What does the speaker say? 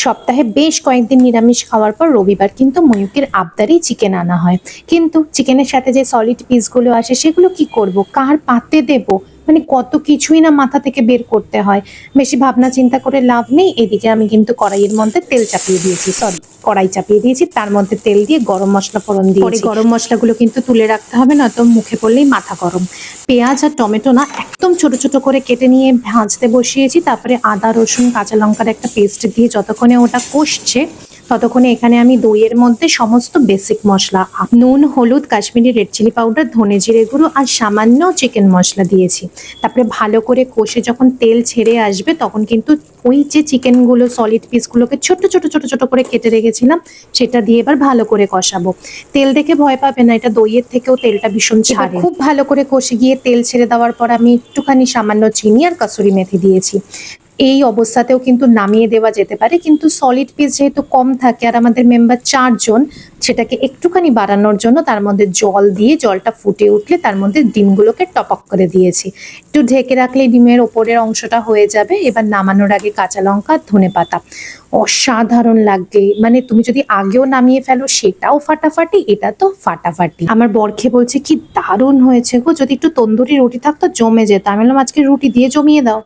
সপ্তাহে বেশ কয়েকদিন নিরামিষ খাওয়ার পর রবিবার কিন্তু ময়ূকের আবদারেই চিকেন আনা হয়। কিন্তু চিকেনের সাথে যে সলিড পিসগুলো আসে সেগুলো কি করব, কার পাতে দেব, মানে কত কিছুই না মাথা থেকে বের করতে হয়। বেশি ভাবনা চিন্তা করে লাভ নেই। এদিকে আমি কিন্তু কড়াইয়ের মধ্যে তেল চাপিয়ে দিয়েছি, সরি, কড়াই চাপিয়ে দিয়েছি, তার মধ্যে তেল দিয়ে গরম মশলা ফোড়ন দিয়েছি। গরম মশলাগুলো কিন্তু তুলে রাখতে হবে, নয়তো মুখে পড়লেই মাথা গরম। পেঁয়াজ আর টমেটো না একদম ছোট ছোট করে কেটে নিয়ে ভাজতে বসিয়েছি। তারপরে আদা রসুন কাঁচা লঙ্কার একটা পেস্ট দিয়ে যতক্ষণে ওটা কষছে ততক্ষণে এখানে আমি দইয়ের মধ্যে সমস্ত বেসিক মশলা নুন, হলুদ, কাশ্মীরি রেড চিলি পাউডার, ধনে জিরে গুঁড়ো আর সামান্য চিকেন মশলা দিয়েছি। তারপরে ভালো করে কষে যখন তেল ছেড়ে আসবে তখন কিন্তু ওই যে চিকেনগুলো সলিড পিসগুলোকে ছোট ছোট ছোট ছোট করে কেটে রেখেছিলাম সেটা দিয়ে এবার ভালো করে কষাবো। তেল দেখে ভয় পাবে না, এটা দইয়ের থেকেও তেলটা ভীষণ ছাড়ে। খুব ভালো করে কষে গিয়ে তেল ছেড়ে দেওয়ার পর আমি একটুখানি সামান্য চিনি আর কাসুরি মেথি দিয়েছি। এই অবস্থাতেও কিন্তু নামিয়ে দেওয়া যেতে পারে, কিন্তু সলিড পিস যেহেতু কম থাকে আর আমাদের মেম্বার 4 জন, সেটাকে একটুখানি বাড়ানোর জন্য তার মধ্যে জল দিয়ে জলটা ফুটে উঠলে তার মধ্যে ডিমগুলোকে টপক করে দিয়েছি। একটু ঢেকে রাখলে ডিমের ওপরের অংশটা হয়ে যাবে। এবার নামানোর আগে কাঁচা লঙ্কা, ধনেপাতা, অসাধারণ লাগবে। মানে তুমি যদি আগেও নামিয়ে ফেলো সেটাও ফাটাফাটি, এটা তো ফাটাফাটি। আমার বর খেয়ে বলছে কি দারুণ হয়েছে গো, যদি একটু তন্দুরি রুটি থাকতো জমে যেত। আমি বললাম আজকে রুটি দিয়ে জমিয়ে দাও।